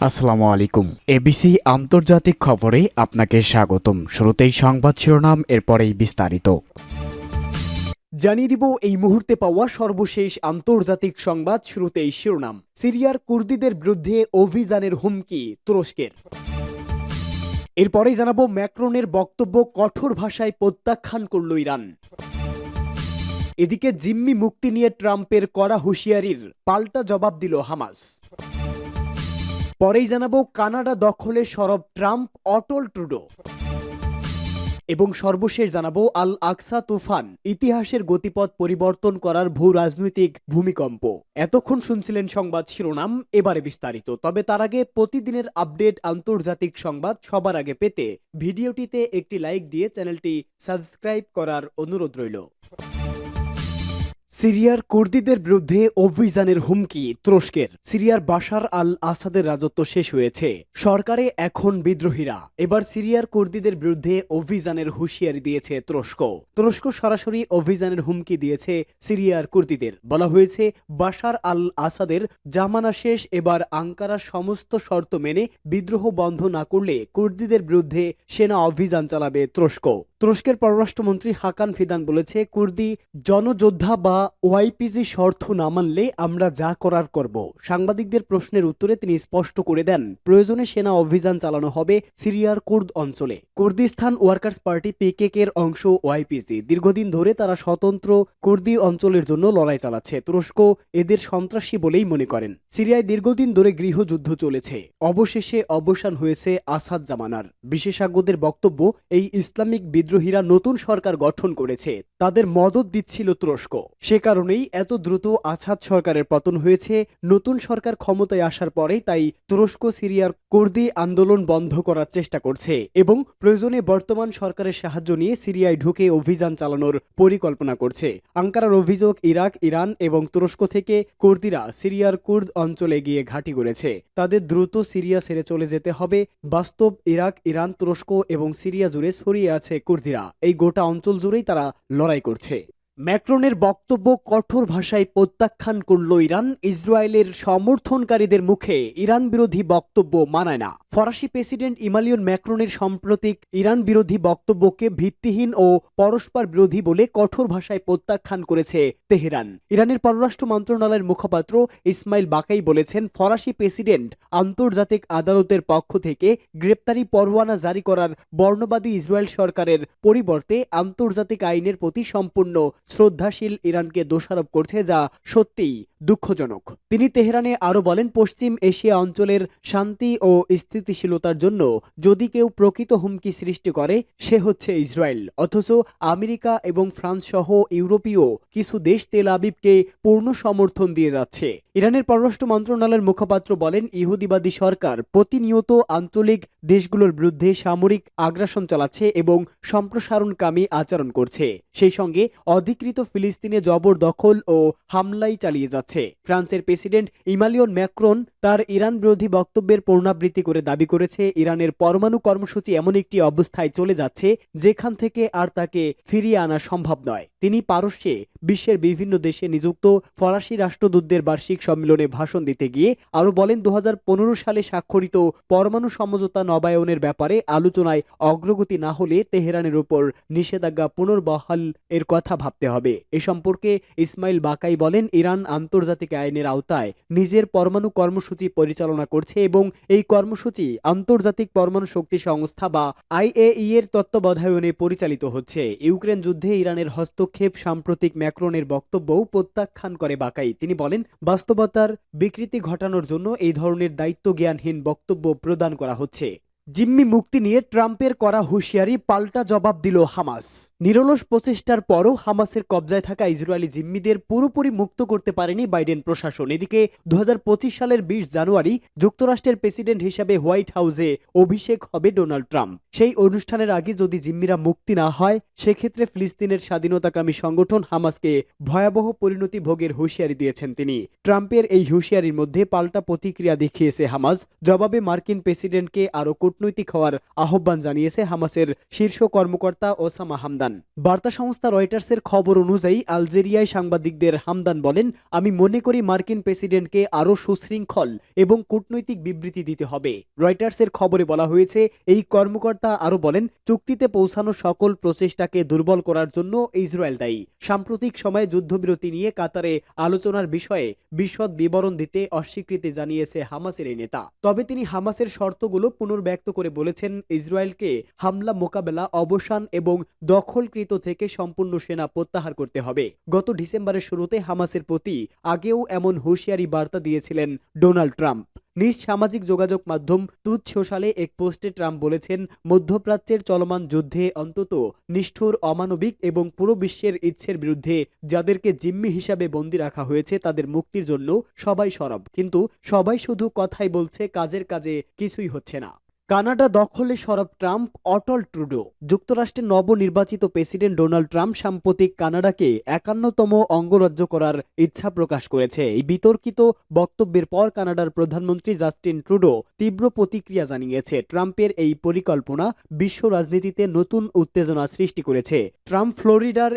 আসসালামু আলাইকুম। এবিসি আন্তর্জাতিক খবরে আপনাকে স্বাগতম। শুরুতেই সংবাদ শিরোনাম, এরপরেই বিস্তারিত। জানিয়ে দিব এই মুহূর্তে পাওয়া সর্বশেষ আন্তর্জাতিক সংবাদ। শুরুতেই শিরোনাম। সিরিয়ার কুর্দিদের বিরুদ্ধে অভিযানের হুমকি তুরস্কের। এরপরেই জানাবো ম্যাক্রনের বক্তব্য কঠোর ভাষায় প্রত্যাখ্যান করল ইরান। এদিকে জিম্মি মুক্তি নিয়ে ট্রাম্পের কড়া হুঁশিয়ারির পাল্টা জবাব দিল হামাস। পরেই জানাবো কানাডা দখলে সরব ট্রাম্প, অটল ট্রুডো। এবং সর্বশেষ জানাবো আল আকসা তুফান, ইতিহাসের গতিপথ পরিবর্তন করার ভূ রাজনৈতিক ভূমিকম্প। এতক্ষণ শুনছিলেন সংবাদ শিরোনাম, এবারে বিস্তারিত। তবে তার আগে প্রতিদিনের আপডেট আন্তর্জাতিক সংবাদ সবার আগে পেতে ভিডিওটিতে একটি লাইক দিয়ে চ্যানেলটি সাবস্ক্রাইব করার অনুরোধ রইল। সিরিয়ার কুর্দিদের বিরুদ্ধে অভিযানের হুমকি তুরস্কের। সিরিয়ার বাশার আল আসাদের রাজত্ব শেষ হয়েছে, সরকারে এখন বিদ্রোহীরা। এবার সিরিয়ার কুর্দিদের বিরুদ্ধে অভিযানের হুঁশিয়ারি দিয়েছে তুরস্ক। তুরস্ক সরাসরি অভিযানের হুমকি দিয়েছে সিরিয়ার কুর্দিদের। বলা হয়েছে, বাশার আল আসাদের জামানা শেষ, এবার আঙ্কারার সমস্ত শর্ত মেনে বিদ্রোহ বন্ধ না করলে কুর্দিদের বিরুদ্ধে সেনা অভিযান চালাবে তুরস্ক। তুরস্কের পররাষ্ট্রমন্ত্রী হাকান ফিদান বলেছে, কুর্দি জনযোদ্ধা বা ওয়াইপিজি শর্ত না মানলে আমরা যা করার করব। সাংবাদিকদের প্রশ্নের উত্তরে তিনি স্পষ্ট করে দেন, প্রয়োজনে সেনা অভিযান চালানো হবে সিরিয়ার কুর্দ অঞ্চলে। কুর্দিস্তান ওয়ার্কার্স পার্টি পিকেকে এর অংশ ওয়াইপিজি। দীর্ঘদিন ধরে তারা স্বতন্ত্র কুর্দি অঞ্চলের জন্য লড়াই চালাচ্ছে। তুরস্ক এদের সন্ত্রাসী বলেই মনে করেন। সিরিয়ায় দীর্ঘদিন ধরে গৃহযুদ্ধ চলেছে, অবশেষে অবসান হয়েছে আসাদ জামানার। বিশেষজ্ঞদের বক্তব্য, এই ইসলামিক বিদ্রোহীরা নতুন সরকার গঠন করেছে, তাদের মদত দিচ্ছিল তুরস্ক। সে কারণেই এত দ্রুত আসাদ সরকারের পতন হয়েছে। নতুন সরকার ক্ষমতায় আসার পরেই তাই তুরস্ক সিরিয়ার কুর্দি আন্দোলন বন্ধ করার চেষ্টা করছে এবং প্রয়োজনে বর্তমান সরকারের সাহায্য নিয়ে সিরিয়ায় ঢুকে অভিযান চালানোর পরিকল্পনা করছে। আঙ্কারার অভিযোগ, ইরাক, ইরান এবং তুরস্ক থেকে কুর্দিরা সিরিয়ার কুর্দ অঞ্চলে গিয়ে ঘাঁটি গড়েছে। তাদের দ্রুত সিরিয়া ছেড়ে চলে যেতে হবে। বাস্তব ইরাক, ইরান, তুরস্ক এবং সিরিয়া জুড়ে ছড়িয়ে আছে কুর্দিরা। এই গোটা অঞ্চল জুড়েই তারা লড়াই করছে। ম্যাক্রনের বক্তব্য কঠোর ভাষায় প্রত্যাখ্যান করল ইরান। ইসরায়েলের সমর্থনকারীদের মুখে ইরান বিরোধী বক্তব্য মানায় না। ফরাসি প্রেসিডেন্ট ইমানুয়েল ম্যাক্রনের সাম্প্রতিক ইরান বিরোধী বক্তব্যকে ভিত্তিহীন ও পরস্পর বিরোধী বলে কঠোর ভাষায় প্রত্যাখ্যান করেছে তেহরান। ইরানের পররাষ্ট্র মন্ত্রণালয়ের মুখপাত্র ইসমাইল বাকাই বলেছেন, ফরাসি প্রেসিডেন্ট আন্তর্জাতিক আদালতের পক্ষ থেকে গ্রেপ্তারি পরোয়ানা জারি করার বর্ণবাদী ইসরায়েল সরকারের পরিবর্তে আন্তর্জাতিক আইনের প্রতি সম্পূর্ণ শ্রদ্ধাশীল ইরানকে দোষারোপ করছে, যা সত্যিই দুঃখজনক। তিনি তেহরানে আরও বলেন, পশ্চিম এশিয়া অঞ্চলের শান্তি ও স্থিতিশীলতার জন্য যদি কেউ প্রকৃত হুমকি সৃষ্টি করে, সে হচ্ছে ইসরায়েল। অথচ আমেরিকা এবং ফ্রান্স সহ ইউরোপীয় কিছু দেশ তেল আবিবকে পূর্ণ সমর্থন দিয়ে যাচ্ছে। ইরানের পররাষ্ট্র মন্ত্রণালয়ের মুখপাত্র বলেন, ইহুদিবাদী সরকার প্রতিনিয়ত আঞ্চলিক দেশগুলোর বিরুদ্ধে সামরিক আগ্রাসন চালাচ্ছে এবং সম্প্রসারণকামী আচরণ করছে। সেই সঙ্গে অধিকৃত ফিলিস্তিনে জবরদখল ও হামলাই চালিয়ে যাচ্ছে। ফ্রান্সের প্রেসিডেন্ট ইমানুয়েল ম্যাক্রন তার ইরান বিরোধী বক্তব্যের পুনরাবৃত্তি করে দাবি করেছে, ইরানের পরমাণু কর্মসূচি এমন একটি অবস্থায় চলে যাচ্ছে যেখান থেকে আর তাকে ফিরিয়ে আনা সম্ভব নয়। তিনি পারস্যে বিশ্বের বিভিন্ন দেশে নিযুক্ত ফরাসি রাষ্ট্রদূতদের বার্ষিক সম্মেলনে ভাষণ দিতে গিয়ে আরও বলেন, 2015 সালে স্বাক্ষরিত পরমাণু সমঝোতা নবায়নের ব্যাপারে আলোচনায় অগ্রগতি না হলে তেহরানের উপর নিষেধাজ্ঞা পুনর্বহাল এর কথা ভাবতে হবে। এ সম্পর্কে ইসমাইল বাকাই বলেন, ইরান আন্তর্জাতিক আইনের আওতায় নিজের পরমাণু কর্মসূচি পরিচালনা করছে এবং এই কর্মসূচি আন্তর্জাতিক পরমাণু শক্তি সংস্থা বা আইএই এর তত্ত্বাবধানে পরিচালিত হচ্ছে। ইউক্রেন যুদ্ধে ইরানের হস্তক্ষেপ সাম্প্রতিক ম্যাক্রনের বক্তব্যও প্রত্যাখ্যান করে বাকাই। তিনি বলেন, বাস্তবতার বিকৃতি ঘটানোর জন্য এই ধরনের দায়িত্বজ্ঞানহীন বক্তব্য প্রদান করা হচ্ছে। জিম্মি মুক্তি নিয়ে ট্রাম্পের করা হুঁশিয়ারি, পাল্টা জবাব দিল হামাস। নিরলস প্রচেষ্টার পরও হামাসের কবজায় থাকা ইসরায়েলি জিম্মিদের পুরোপুরি মুক্ত করতে পারেনি বাইডেন প্রশাসন। এদিকে 2025 সালের 20 জানুয়ারি যুক্তরাষ্ট্রের প্রেসিডেন্ট হিসেবে হোয়াইট হাউসে অভিষেক হবে ডোনাল্ড ট্রাম্প। সেই অনুষ্ঠানের আগে যদি জিম্মিরা মুক্তি না হয়, সেক্ষেত্রে ফিলিস্তিনের স্বাধীনতাকামী সংগঠন হামাসকে ভয়াবহ পরিণতি ভোগের হুঁশিয়ারি দিয়েছেন তিনি। ট্রাম্পের এই হুঁশিয়ারির মধ্যে পাল্টা প্রতিক্রিয়া দেখিয়েছে হামাস। জবাবে মার্কিন প্রেসিডেন্টকে আরও কঠোর কূটনৈতিক হওয়ার আহ্বান জানিয়েছে হামাসের শীর্ষ কর্মকর্তা ওসামা হামদান। বার্তা সংস্থা রয়টার্সের খবর অনুযায়ী আলজেরিয়ায় সাংবাদিকদের হামদান বলেন, আমি মনে করি মার্কিন প্রেসিডেন্টকে আরও সুশৃঙ্খল এবং কূটনৈতিক বিবৃতি দিতে হবে। রয়টার্সের খবরে বলা হয়েছে, এই কর্মকর্তা আরও বলেন, চুক্তিতে পৌঁছানো সকল প্রচেষ্টাকে দুর্বল করার জন্য ইসরায়েল দায়ী। সাম্প্রতিক সময়ে যুদ্ধবিরতি নিয়ে কাতারে আলোচনার বিষয়ে বিশদ বিবরণ দিতে অস্বীকৃতি জানিয়েছে হামাসের এই নেতা। তবে তিনি হামাসের শর্তগুলো পুনর্ব্যক্ত করে বলেছেন, ইসরায়েলকে হামলা মোকাবেলা, অবসান এবং দখলকৃত থেকে সম্পূর্ণ সেনা প্রত্যাহার করতে হবে। গত ডিসেম্বরের শুরুতে হামাসের প্রতি আগেও এমন হুঁশিয়ারি বার্তা দিয়েছিলেন ডোনাল্ড ট্রাম্প। নিজ সামাজিক যোগাযোগ মাধ্যম ট্রুথ সোশ্যালে এক পোস্টে ট্রাম্প বলেছেন, মধ্যপ্রাচ্যের চলমান যুদ্ধে অন্তত নিষ্ঠুর, অমানবিক এবং পুরো বিশ্বের ইচ্ছের বিরুদ্ধে যাদেরকে জিম্মি হিসাবে বন্দী রাখা হয়েছে তাদের মুক্তির জন্য সবাই সরব, কিন্তু সবাই শুধু কথাই বলছে, কাজের কাজে কিছুই হচ্ছে না। কানাডা দখলে সরব ট্রাম্প, অটল ট্রুডো। যুক্তরাষ্ট্রের নবনির্বাচিত প্রেসিডেন্ট ডোনাল্ড ট্রাম্প সাম্প্রতিক কানাডাকে ৫১তম অঙ্গরাজ্য করার ইচ্ছা প্রকাশ করেছে। এই বিতর্কিত বক্তব্যের পর কানাডার প্রধানমন্ত্রী জাস্টিন ট্রুডো তীব্র প্রতিক্রিয়া জানিয়েছে। ট্রাম্পের এই পরিকল্পনা বিশ্ব রাজনীতিতে নতুন উত্তেজনা সৃষ্টি করেছে। ট্রাম্প ফ্লোরিডার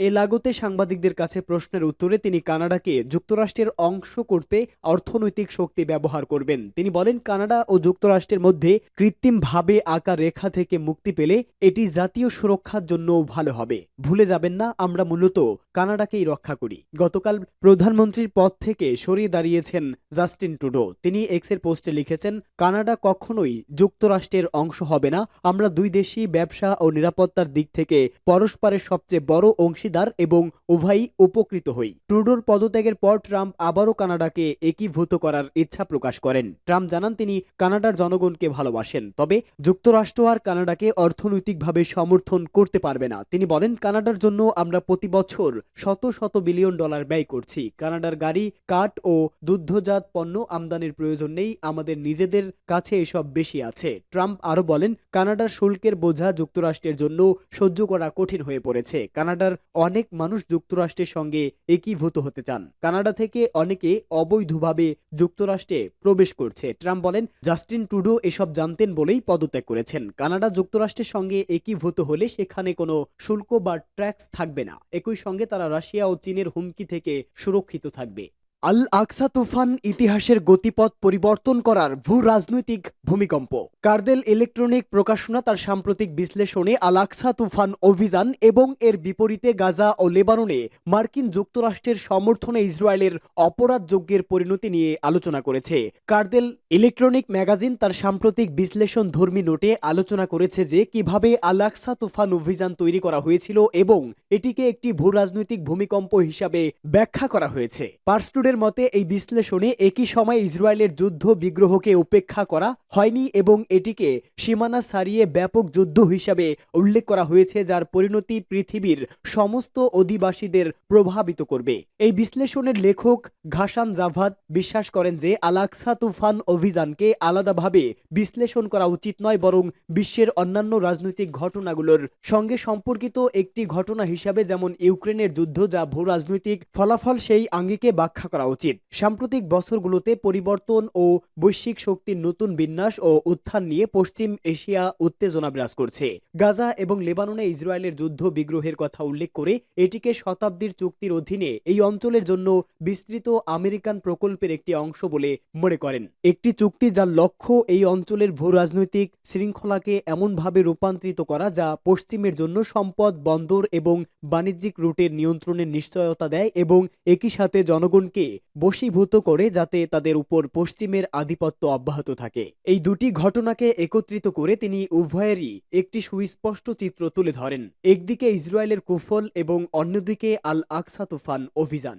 এলাগোতে সাংবাদিকদের কাছে প্রশ্নের উত্তরে তিনি কানাডাকে যুক্তরাষ্ট্রের অংশ করতে অর্থনৈতিক শক্তি ব্যবহার করবেন। তিনি বলেন, কানাডা ও যুক্তরাষ্ট্রের মধ্যে কৃত্রিমভাবে আঁকা রেখা থেকে মুক্তি পেলে এটি জাতীয় সুরক্ষার জন্যও ভালো হবে। ভুলে যাবেন না, আমরা মূলত কানাডাকেই রক্ষা করি। গতকাল প্রধানমন্ত্রীর পদ থেকে সরিয়ে দাঁড়িয়েছেন জাস্টিন ট্রুডো। তিনি এক্সের পোস্টে লিখেছেন, কানাডা কখনোই যুক্তরাষ্ট্রের অংশ হবে না। আমরা দুই দেশই ব্যবসা ও নিরাপত্তার দিক থেকে পরস্পরের সবচেয়ে বড় অংশীদার এবং উভয়ই উপকৃত হই। ট্রুডোর পদত্যাগের পর ট্রাম্প আবারও কানাডাকে একীভূত করার ইচ্ছা প্রকাশ করেন। ট্রাম্প জানান, তিনি কানাডার জনগণকে ভালোবাসেন, তবে যুক্তরাষ্ট্র আর কানাডাকে অর্থনৈতিকভাবে সমর্থন করতে পারবে না। তিনি বলেন, কানাডার জন্য আমরা প্রতি বছর শত শত বিলিয়ন ডলার ব্যয় করছি। কানাডার গাড়ি, কাঠ ও দুগ্ধজাত পণ্য আমদানির প্রয়োজন নেই, আমাদের নিজেদের কাছে এসব বেশি আছে। ট্রাম্প আরও বলেন, কানাডার শুল্কের বোঝা যুক্তরাষ্ট্রের জন্য সহ্য করা কঠিন হয়ে পড়েছে। কানাডার অনেক মানুষ যুক্তরাষ্ট্রের সঙ্গে একীভূত হতে চান। কানাডা থেকে অনেকে অবৈধভাবে যুক্তরাষ্ট্রে প্রবেশ করছে। ট্রাম্প বলেন, জাস্টিন ট্রুডো এসব জানতেন বলেই পদত্যাগ করেছেন। কানাডা যুক্তরাষ্ট্রের সঙ্গে একীভূত হলে সেখানে কোনো শুল্ক বা ট্যাক্স থাকবে না। একই সঙ্গে তারা রাশিয়া ও চীনের হুমকি থেকে সুরক্ষিত থাকবে। আল আকসা তুফান ইতিহাসের গতিপথ পরিবর্তন করার ভূ রাজনৈতিক ভূমিকম্প। কার্দেল ইলেকট্রনিক প্রকাশনা তার সাম্প্রতিক বিশ্লেষণে আল আকসা তুফান অভিযান এবং এর বিপরীতে গাজা ও লেবাননে মার্কিন যুক্তরাষ্ট্রের সমর্থনে ইসরায়েলের অপরাধযজ্ঞের পরিণতি নিয়ে আলোচনা করেছে। কার্দেল ইলেকট্রনিক ম্যাগাজিন তার সাম্প্রতিক বিশ্লেষণধর্মী নোটে আলোচনা করেছে যে কিভাবে আল আকসা তুফান অভিযান তৈরি করা হয়েছিল এবং এটিকে একটি ভূ রাজনৈতিক ভূমিকম্প হিসাবে ব্যাখ্যা করা হয়েছে। পার্সটুডের মতে এই বিশ্লেষণে একই সময় ইসরায়েলের যুদ্ধ বিগ্রহকে উপেক্ষা করা হয়নি এবং এটিকে সীমানা ছাড়িয়ে ব্যাপক যুদ্ধ হিসাবে উল্লেখ করা হয়েছে, যার পরিণতি পৃথিবীর সমস্ত অধিবাসীদের প্রভাবিত করবে। এই বিশ্লেষণের লেখক ঘাসান জাভাদ বিশ্বাস করেন যে আল আকসা তুফান অভিযানকে আলাদাভাবে বিশ্লেষণ করা উচিত নয়, বরং বিশ্বের অন্যান্য রাজনৈতিক ঘটনাগুলোর সঙ্গে সম্পর্কিত একটি ঘটনা হিসাবে, যেমন ইউক্রেনের যুদ্ধ, যা ভূ রাজনৈতিক ফলাফল, সেই আঙ্গিকে ব্যাখ্যা করা উচিত। সাম্প্রতিক বছরগুলোতে পরিবর্তন ও বৈশ্বিক শক্তির নতুন বিন্যাস ও উত্থান নিয়ে পশ্চিম এশিয়া উত্তেজনা বিরাজ করছে। গাজা এবং লেবাননে ইসরায়েলের যুদ্ধ বিগ্রহের কথা উল্লেখ করে এটিকে শতাব্দীর চুক্তির অধীনে এই অঞ্চলের জন্য বিস্তৃত আমেরিকান প্রকল্পের একটি অংশ বলে মনে করেন। একটি চুক্তি যার লক্ষ্য এই অঞ্চলের ভূ রাজনৈতিক শৃঙ্খলাকে এমনভাবে রূপান্তরিত করা যা পশ্চিমের জন্য সম্পদ, বন্দর এবং বাণিজ্যিক রুটের নিয়ন্ত্রণের নিশ্চয়তা দেয় এবং একই সাথে জনগণকে বশীভূত করে যাতে তাদের উপর পশ্চিমের আধিপত্য অব্যাহত থাকে। এই দুটি ঘটনাকে একত্রিত করে তিনি উভয়েরই একটি সুস্পষ্ট চিত্র তুলে ধরেন, একদিকে ইসরায়েলের কুফল এবং অন্যদিকে আল আকসা তুফান অভিযান।